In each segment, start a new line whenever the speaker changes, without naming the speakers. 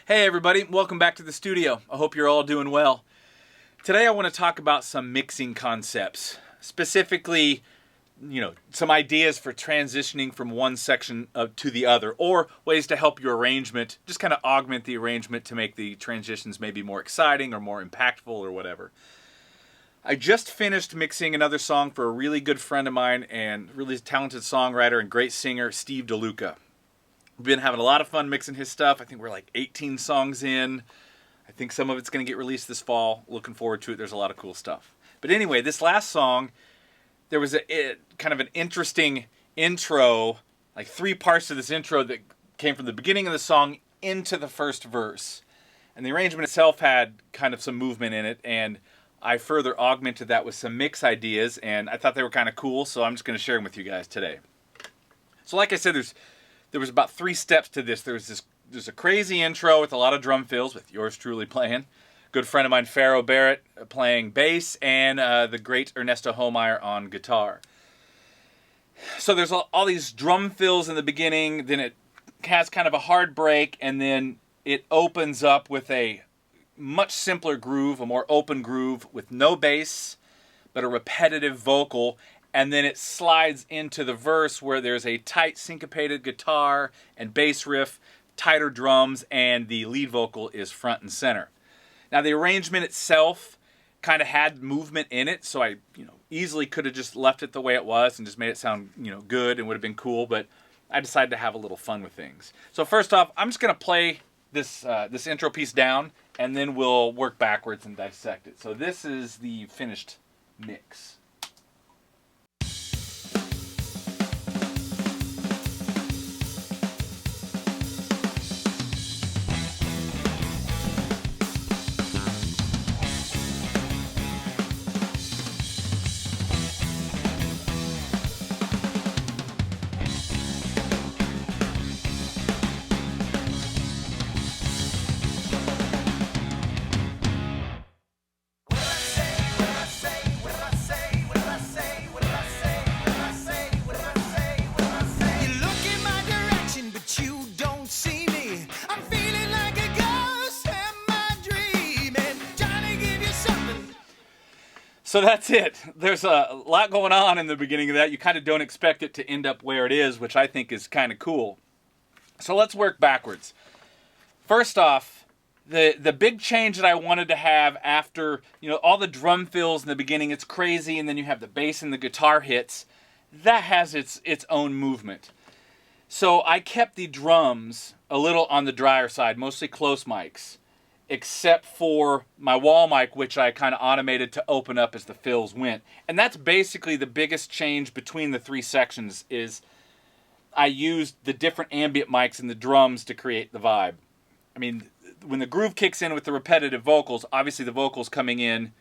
Hey everybody, welcome back to the studio. I hope you're all doing well. Today I want to talk about some mixing concepts, specifically, some ideas for transitioning from one section to the other, or ways to help your arrangement, just kind of augment the arrangement to make the transitions maybe more exciting or more impactful or whatever. I just finished mixing another song for a really good friend of mine and really talented songwriter and great singer, Steve DeLuca. We've been having a lot of fun mixing his stuff. I think we're like 18 songs in. I think some of it's going to get released this fall. Looking forward to it. There's a lot of cool stuff. But anyway, this last song, there was kind of an interesting intro, like 3 parts to this intro that came from the beginning of the song into the first verse. And the arrangement itself had kind of some movement in it, and I further augmented that with some mix ideas, and I thought they were kind of cool, so I'm just going to share them with you guys today. So like I said, there was about 3 steps to this. There's a crazy intro with a lot of drum fills, with yours truly playing. Good friend of mine, Pharaoh Barrett, playing bass, and the great Ernesto Homeyer on guitar. So there's all these drum fills in the beginning, then it has kind of a hard break, and then it opens up with a much simpler groove, a more open groove with no bass, but a repetitive vocal. And then it slides into the verse where there's a tight syncopated guitar and bass riff, tighter drums, and the lead vocal is front and center. Now the arrangement itself kind of had movement in it, so I easily could have just left it the way it was and just made it sound good and would have been cool, but I decided to have a little fun with things. So first off, I'm just going to play this intro piece down, and then we'll work backwards and dissect it. So this is the finished mix. So that's it. There's a lot going on in the beginning of that. You kind of don't expect it to end up where it is, which I think is kind of cool. So let's work backwards. First off, the big change that I wanted to have after, all the drum fills in the beginning, it's crazy, and then you have the bass and the guitar hits, that has its own movement. So I kept the drums a little on the drier side, mostly close mics, except for my wall mic, which I kind of automated to open up as the fills went. And that's basically the biggest change between the 3 sections is I used the different ambient mics in the drums to create the vibe. I mean, when the groove kicks in with the repetitive vocals, obviously the vocals coming in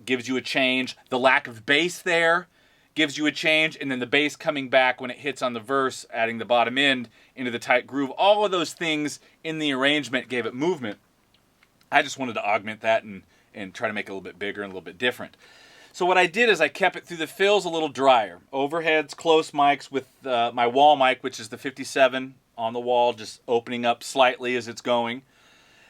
gives you a change. The lack of bass there gives you a change, and then the bass coming back when it hits on the verse, adding the bottom end into the tight groove. All of those things in the arrangement gave it movement. I just wanted to augment that and try to make it a little bit bigger and a little bit different. So what I did is I kept it through the fills a little drier. Overheads, close mics with my wall mic, which is the 57 on the wall, just opening up slightly as it's going.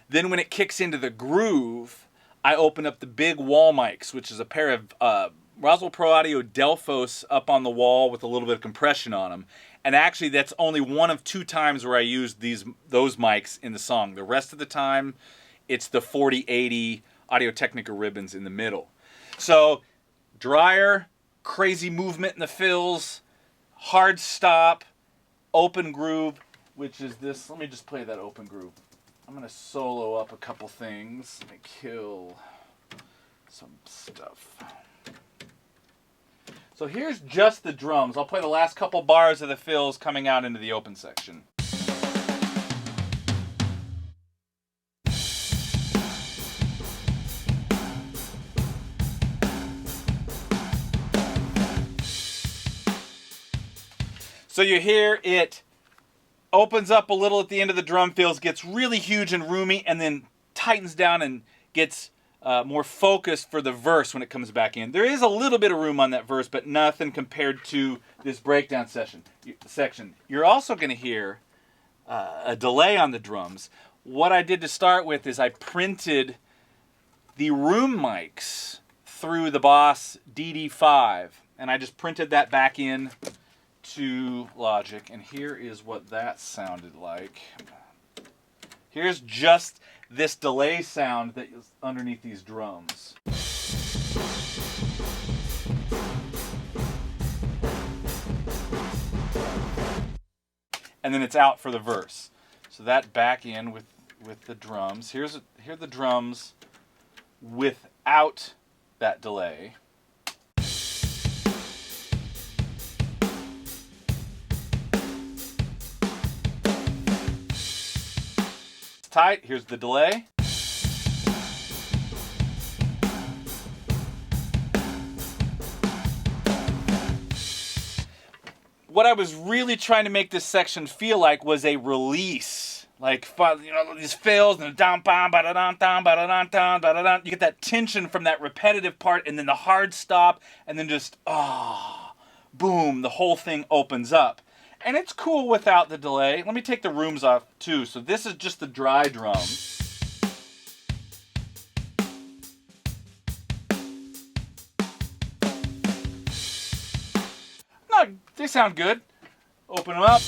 Then when it kicks into the groove, I open up the big wall mics, which is a pair of Roswell Pro Audio Delphos up on the wall with a little bit of compression on them. And actually that's only one of 2 times where I used those mics in the song. The rest of the time, it's the 4080 Audio-Technica ribbons in the middle. So, drier, crazy movement in the fills, hard stop, open groove, which is this. Let me just play that open groove. I'm going to solo up a couple things. Let me kill some stuff. So here's just the drums. I'll play the last couple bars of the fills coming out into the open section. So you hear it opens up a little at the end of the drum fills, gets really huge and roomy, and then tightens down and gets more focused for the verse when it comes back in. There is a little bit of room on that verse, but nothing compared to this breakdown section. You're also going to hear a delay on the drums. what I did to start with is I printed the room mics through the Boss DD5, and I just printed that back in to Logic, and here is what that sounded like. Here's just this delay sound that is underneath these drums. And then it's out for the verse. So that back in with the drums. Here are the drums without that delay. It's tight. Here's the delay. What I was really trying to make this section feel like was a release. Like, you know, these fills and the you get that tension from that repetitive part, and then the hard stop, and then just, boom, the whole thing opens up. And it's cool without the delay. Let me take the rooms off too. So this is just the dry drum. No, they sound good. Open them up.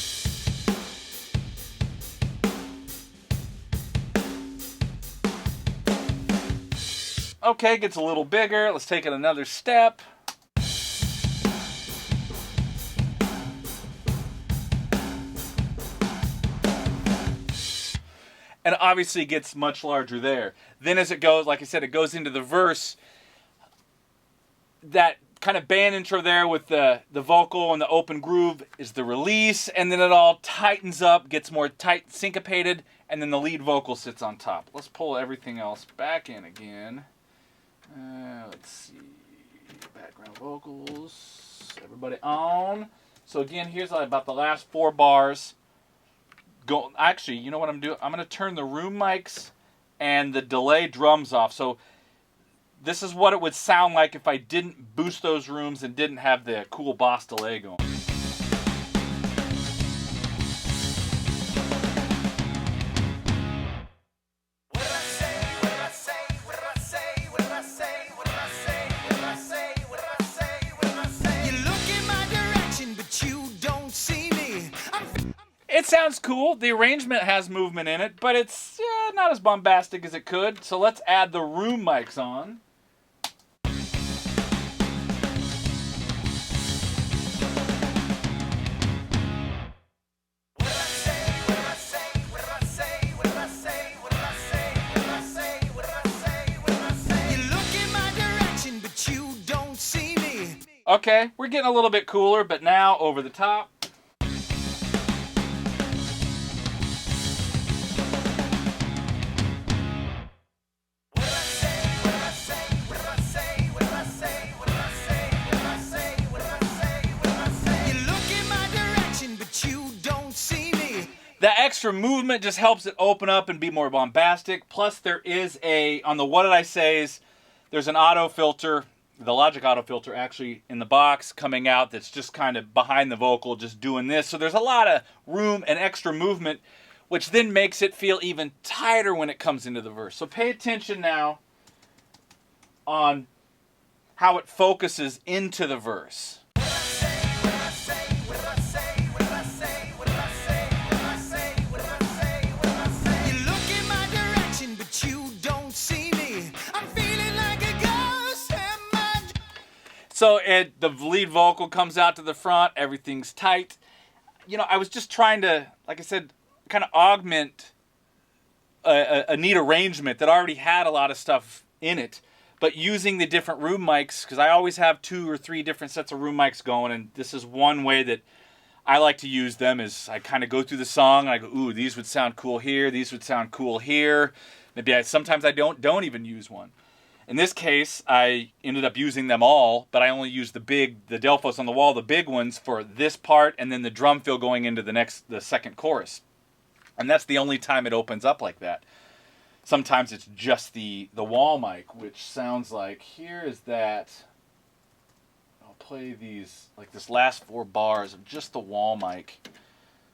Okay, gets a little bigger. Let's take it another step. And obviously gets much larger there. Then as it goes, like I said, it goes into the verse. That kind of band intro there with the vocal and the open groove is the release, and then it all tightens up, gets more tight, syncopated, and then the lead vocal sits on top. Let's pull everything else back in again. Let's see, background vocals, everybody on. So again, here's about the last 4 bars. Actually, you know what I'm doing? I'm going to turn the room mics and the delay drums off. So this is what it would sound like if I didn't boost those rooms and didn't have the cool Boss delay going. It sounds cool. The arrangement has movement in it, but it's not as bombastic as it could. So let's add the room mics on. Okay, we're getting a little bit cooler, but now over the top. That extra movement just helps it open up and be more bombastic. Plus there is on the What Did I Say's, there's an auto filter, the Logic auto filter actually in the box coming out that's just kind of behind the vocal, just doing this. So there's a lot of room and extra movement, which then makes it feel even tighter when it comes into the verse. So pay attention now on how it focuses into the verse. So the lead vocal comes out to the front, everything's tight. You know, I was just trying to, like I said, kind of augment a neat arrangement that already had a lot of stuff in it, but using the different room mics, because I always have 2 or 3 different sets of room mics going, and this is one way that I like to use them is I kind of go through the song and I go, ooh, these would sound cool here, these would sound cool here. Maybe sometimes I don't even use one. In this case, I ended up using them all, but I only used the Delphos on the wall, the big ones for this part, and then the drum fill going into the second chorus. And that's the only time it opens up like that. Sometimes it's just the wall mic, which sounds like, here is that. I'll play these, like this last 4 bars of just the wall mic,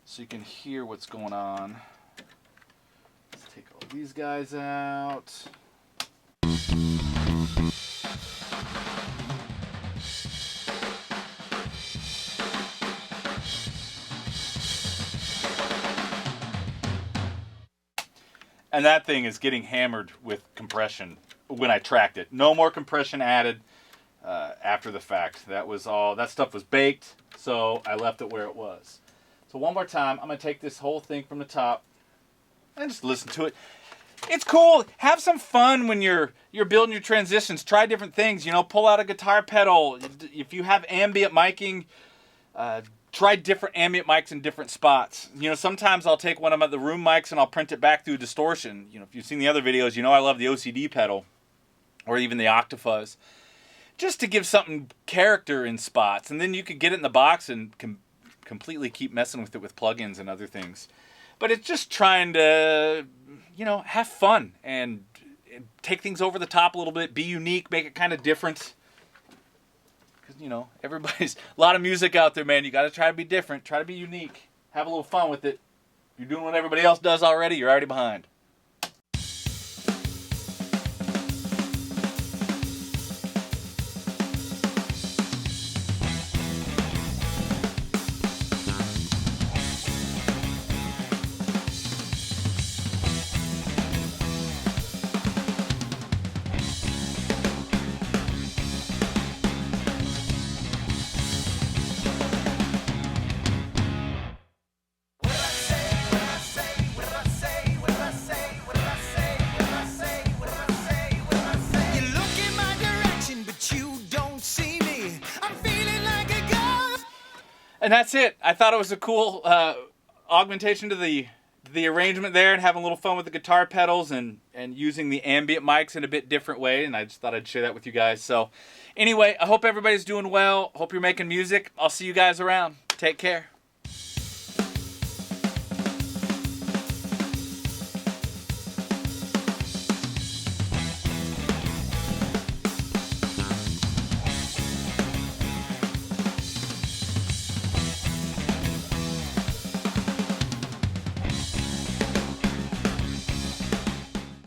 so you can hear what's going on. Let's these guys out. And that thing is getting hammered with compression when I tracked it. No more compression added after the fact. That was all. That stuff was baked, so I left it where it was. So one more time, I'm going to take this whole thing from the top and just listen to it. It's cool. Have some fun when you're building your transitions. Try different things. You know, pull out a guitar pedal. If you have ambient miking, try different ambient mics in different spots. You know, sometimes I'll take one of the room mics and I'll print it back through distortion. You know, if you've seen the other videos, you know I love the OCD pedal or even the Octafuzz, just to give something character in spots. And then you could get it in the box and completely keep messing with it with plugins and other things. But it's just trying to, you know, have fun and take things over the top a little bit, be unique, make it kind of different. You know, everybody's a lot of music out there, man. You got to try to be different, try to be unique, have a little fun with it. If you're doing what everybody else does already, you're already behind. And that's it. I thought it was a cool augmentation to the arrangement there, and having a little fun with the guitar pedals and using the ambient mics in a bit different way. And I just thought I'd share that with you guys. So anyway, I hope everybody's doing well. Hope you're making music. I'll see you guys around. Take care.